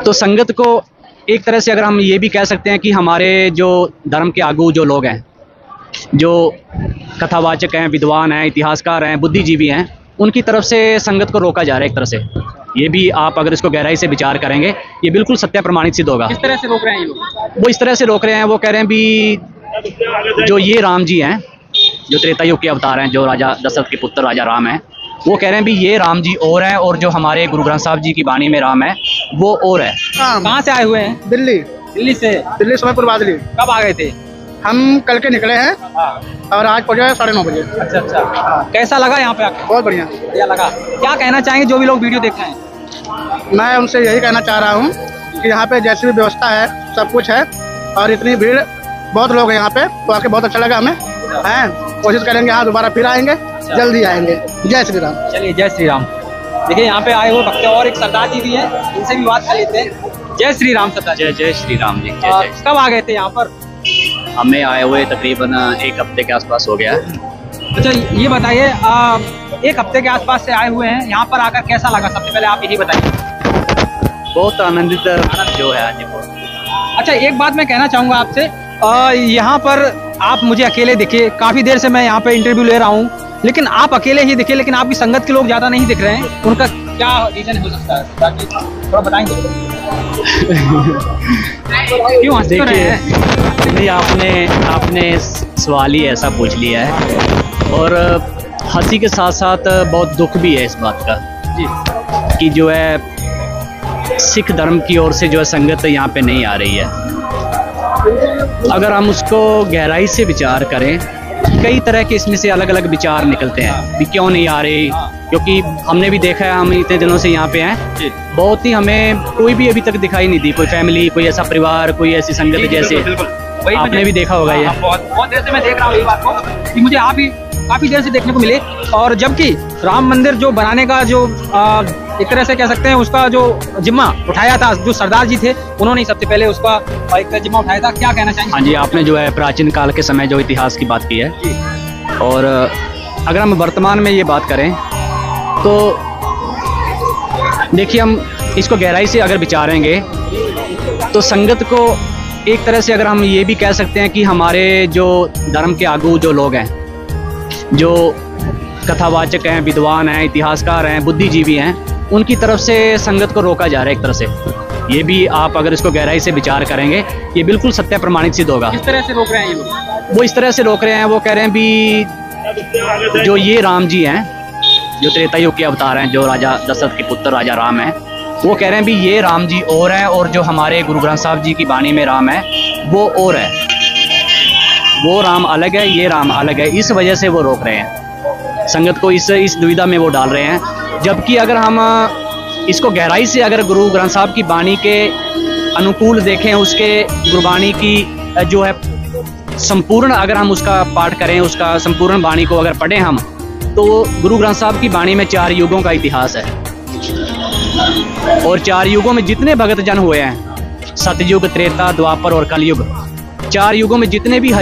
तो संगत को एक तरह से अगर हम ये भी कह सकते हैं कि हमारे जो धर्म के आगू जो लोग हैं, जो कथावाचक हैं, विद्वान हैं, इतिहासकार हैं, बुद्धिजीवी हैं, उनकी तरफ से संगत को रोका जा रहा है एक तरह से। ये भी आप अगर इसको गहराई से विचार करेंगे, ये बिल्कुल सत्य प्रमाणित सिद्ध होगा। किस तरह से रोक रहे हैं ये लोग? वो इस तरह से रोक रहे हैं, वो कह रहे हैं भी जो ये राम जी हैं, जो त्रेता युग के अवतार हैं, जो राजा दशरथ के पुत्र राजा राम हैं, वो कह रहे हैं भी ये राम जी और हैं और जो हमारे गुरु ग्रंथ साहब जी की वाणी में राम है वो और है। कहाँ से आए हुए हैं? दिल्ली। दिल्ली से? दिल्ली समयपुर बादली। कब आ गए थे? हम कल के निकले हैं और आज पहुंचे 9:30 बजे। अच्छा अच्छा। कैसा लगा यहाँ पे आके? बहुत बढ़िया। बढ़िया लगा। क्या कहना चाहेंगे जो भी लोग वीडियो देख रहे हैं? मैं उनसे यही कहना चाह रहा हूँ कि यहाँ पे जैसी भी व्यवस्था है, सब कुछ है और इतनी भीड़, बहुत लोग हैं यहाँ पे, तो आके बहुत अच्छा लगा हमें। हैं, कोशिश करेंगे यहाँ दोबारा फिर आएंगे, जल्दी आएंगे। जय श्री राम। चलिए, जय श्री राम। देखिए यहाँ पे आए हुए भक्त और एक सरदार जी भी हैं, इनसे भी बात कर लेते हैं। जय श्री राम सरदार। जय जय श्री राम जी। कब आ गए थे यहाँ पर? हमें आए हुए तकरीबन 1 हफ्ते के आसपास हो गया है। अच्छा, ये बताइए 1 हफ्ते के आसपास से आए हुए हैं, यहाँ पर आकर कैसा लगा? सबसे पहले आप यही बताइए। बहुत आनंदित जो है आज। अच्छा, एक बात मैं कहना चाहूँगा आपसे, यहाँ पर आप मुझे अकेले दिखे, काफ़ी देर से मैं यहाँ पे इंटरव्यू ले रहा हूँ, लेकिन आप अकेले ही दिखे, लेकिन आपकी संगत के लोग ज़्यादा नहीं दिख रहे हैं। उनका क्या रीज़न हो सकता है, ताकि थोड़ा बताएंगे? क्यों हंस रहे हैं? नहीं, आपने सवाल ही ऐसा पूछ लिया है और हंसी के साथ साथ बहुत दुख भी है इस बात का जी कि जो है सिख धर्म की ओर से जो है संगत यहाँ पे नहीं आ रही है। अगर हम उसको गहराई से विचार करें, कई तरह के इसमें से अलग अलग विचार निकलते हैं भी क्यों नहीं आ रही, क्योंकि हमने भी देखा है, हम इतने दिनों से यहाँ पे हैं, बहुत ही हमें कोई भी अभी तक दिखाई नहीं दी, कोई फैमिली, कोई ऐसा परिवार, कोई ऐसी संगत जैसे आपने भी देखा होगा। ये बहुत देर से मैं देख रहा हूँ ये बात को कि मुझे आप ही काफ़ी देर से देखने को मिले, और जबकि राम मंदिर जो बनाने का जो एक तरह से कह सकते हैं उसका जो जिम्मा उठाया था, जो सरदार जी थे उन्होंने सबसे पहले उसका एक जिम्मा उठाया था। क्या कहना चाहेंगे? हाँ जी, आपने जो है प्राचीन काल के समय जो इतिहास की बात की है, और अगर हम वर्तमान में ये बात करें तो देखिए, हम इसको गहराई से अगर विचारेंगे तो संगत को एक तरह से अगर हम ये भी कह सकते हैं कि हमारे जो धर्म के आगू जो लोग हैं, जो कथावाचक हैं, विद्वान हैं, इतिहासकार हैं, बुद्धिजीवी हैं, उनकी तरफ से संगत को रोका जा रहा है एक तरह से। ये भी आप अगर इसको गहराई से विचार करेंगे, ये बिल्कुल सत्य प्रमाणित सिद्ध होगा। किस तरह से रोक रहे हैं ये लोग? वो इस तरह से रोक रहे हैं, वो कह रहे हैं भी जो ये राम जी हैं, जो त्रेता युग के अवतार हैं, जो राजा दशरथ के पुत्र राजा राम हैं, वो कह रहे हैं भी ये राम जी और हैं और जो हमारे गुरु ग्रंथ साहब जी की वाणी में राम है वो और है। वो राम अलग है, ये राम अलग है, इस वजह से वो रोक रहे हैं संगत को, इस दुविधा में वो डाल रहे हैं। जबकि अगर हम इसको गहराई से अगर गुरु ग्रंथ साहब की वाणी के अनुकूल देखें, उसके गुरबाणी की जो है संपूर्ण अगर हम उसका पाठ करें, उसका संपूर्ण वाणी को अगर पढ़ें हम, तो गुरु ग्रंथ साहब की वाणी में 4 युगों का इतिहास है, और 4 युगों में जितने भगत जन हुए हैं, सतयुग, त्रेता, द्वापर और कलयुग, 4 युगों में जितने भी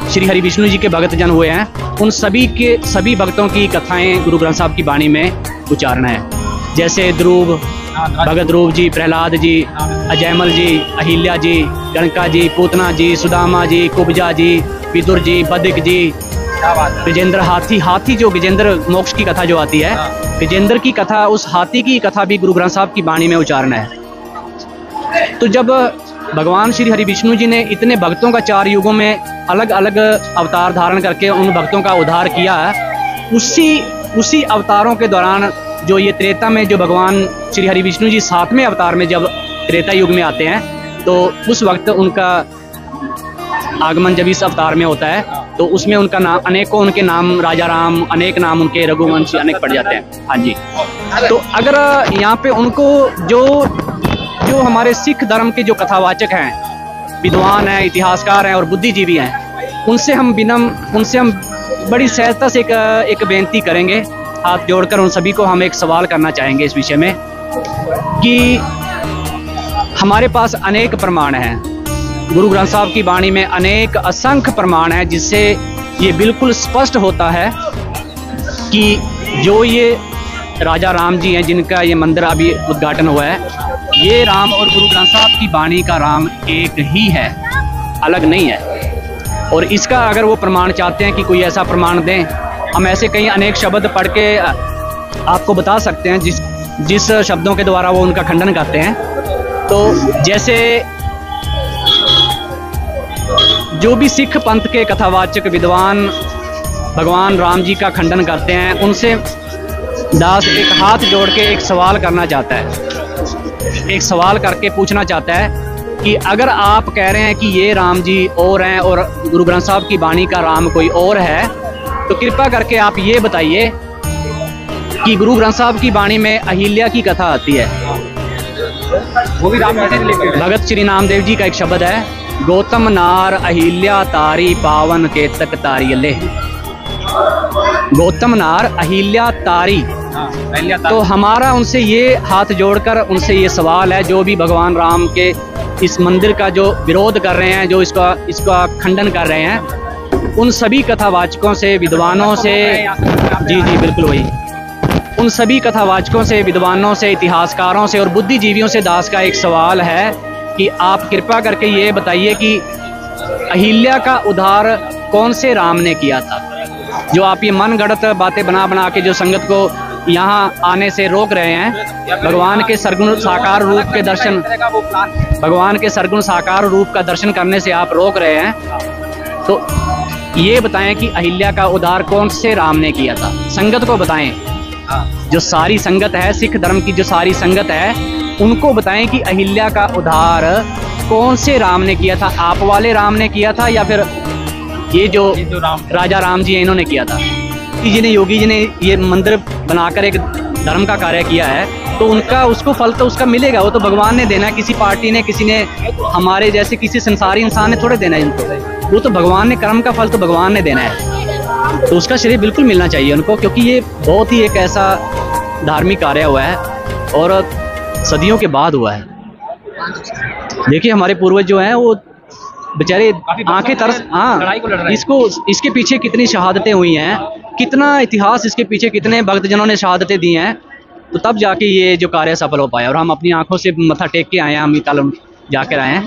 श्री हरि विष्णु जी के भगत जन हुए हैं, उन सभी भक्तों की कथाएं गुरु ग्रंथ साहब की वाणी में उच्चारण है। जैसे ध्रुव, भगत ध्रुव जी, प्रहलाद जी, अजयमल जी, अहिल्या जी, गणका जी, पूतना जी, सुदामा जी, कुब्जा जी, विदुर जी, बदिक जी, गजेंद्र हाथी जो गजेंद्र मोक्ष की कथा जो आती है, गजेंद्र की कथा, उस हाथी की कथा भी गुरु ग्रंथ साहब की वाणी में उच्चारण है। तो जब भगवान श्री हरि विष्णु जी ने इतने भक्तों का 4 युगों में अलग अलग अवतार धारण करके उन भक्तों का उद्धार किया, उसी अवतारों के दौरान जो ये त्रेता में जो भगवान श्री हरि विष्णु जी 7वें अवतार में जब त्रेता युग में आते हैं, तो उस वक्त उनका आगमन जब इस अवतार में होता है, तो उसमें उनका नाम, अनेकों उनके नाम, राजा राम, अनेक नाम उनके रघुवंशी अनेक पड़ जाते हैं। हाँ जी, तो अगर यहाँ पे उनको जो हमारे सिख धर्म के जो कथावाचक हैं, विद्वान हैं, इतिहासकार हैं और बुद्धिजीवी हैं, उनसे हम बड़ी सहजता से एक बेनती करेंगे, हाथ जोड़कर उन सभी को हम एक सवाल करना चाहेंगे इस विषय में कि हमारे पास अनेक प्रमाण हैं, गुरु ग्रंथ साहब की वाणी में अनेक असंख्य प्रमाण हैं, जिससे ये बिल्कुल स्पष्ट होता है कि जो ये राजा राम जी हैं जिनका ये मंदिर अभी उद्घाटन हुआ है। ये राम और गुरु ग्रंथ साहब की बाणी का राम एक ही है, अलग नहीं है। और इसका अगर वो प्रमाण चाहते हैं कि कोई ऐसा प्रमाण दें, हम ऐसे कई अनेक शब्द पढ़ के आपको बता सकते हैं जिस शब्दों के द्वारा वो उनका खंडन करते हैं। तो जैसे जो भी सिख पंथ के कथावाचक विद्वान भगवान राम जी का खंडन करते हैं, उनसे दास एक हाथ जोड़ के एक सवाल करना चाहता है, एक सवाल करके पूछना चाहता है कि अगर आप कह रहे हैं कि ये राम जी और हैं और गुरु ग्रंथ साहब की बाणी का राम कोई और है, तो कृपा करके आप ये बताइए कि गुरु ग्रंथ साहब की बाणी में अहिल्या की कथा आती है, वो भी राम कैसे रिलेटेड है? भगत श्री नामदेव जी का एक शब्द है, गौतम नार अहिल्या तारी पावन केतक तारियले। गौतम नार अहिल्या तारी। तो हमारा उनसे ये हाथ जोड़कर उनसे ये सवाल है, जो भी भगवान राम के इस मंदिर का जो विरोध कर रहे हैं, जो इसका खंडन कर रहे हैं, उन सभी कथावाचकों से, विद्वानों से, जी बिल्कुल वही, उन सभी कथावाचकों से, विद्वानों से, इतिहासकारों से और बुद्धिजीवियों से दास का एक सवाल है कि आप कृपा करके ये बताइए कि अहिल्या का उद्धार कौन से राम ने किया था? जो आप ये मन गढ़ंत बातें बना के जो संगत को यहाँ आने से रोक रहे हैं, भगवान के सरगुण साकार रूप के दर्शन, भगवान के सरगुण साकार रूप का दर्शन करने से आप रोक रहे हैं, तो ये बताएं कि अहिल्या का उद्धार कौन से राम ने किया था? संगत को बताएं, जो सारी संगत है, सिख धर्म की जो सारी संगत है, उनको बताएं कि अहिल्या का उद्धार कौन से राम ने किया था? आप वाले राम ने किया था या फिर ये जो राजा राम जी हैं इन्होंने किया था? योगी जी ने ये मंदिर बनाकर एक धर्म का कार्य किया है, तो उनका उसको फल तो उसका मिलेगा, वो तो भगवान ने देना है, किसी पार्टी ने, किसी ने, हमारे जैसे किसी संसारी इंसान ने थोड़े देना है इनको, वो तो भगवान ने, कर्म का फल तो भगवान ने देना है, तो उसका श्रेय बिल्कुल मिलना चाहिए उनको, क्योंकि ये बहुत ही एक ऐसा धार्मिक कार्य हुआ है और सदियों के बाद हुआ है। देखिए हमारे पूर्वज जो हैं वो बेचारे आंखें तरस, हाँ, इसके पीछे कितनी शहादतें हुई हैं, कितना इतिहास इसके पीछे, कितने भक्तजनों ने शहादतें दी हैं, तो तब जाके ये जो कार्य सफल हो पाया। और हम अपनी आंखों से मत्था टेक के आए हैं, हम जाकर आए हैं।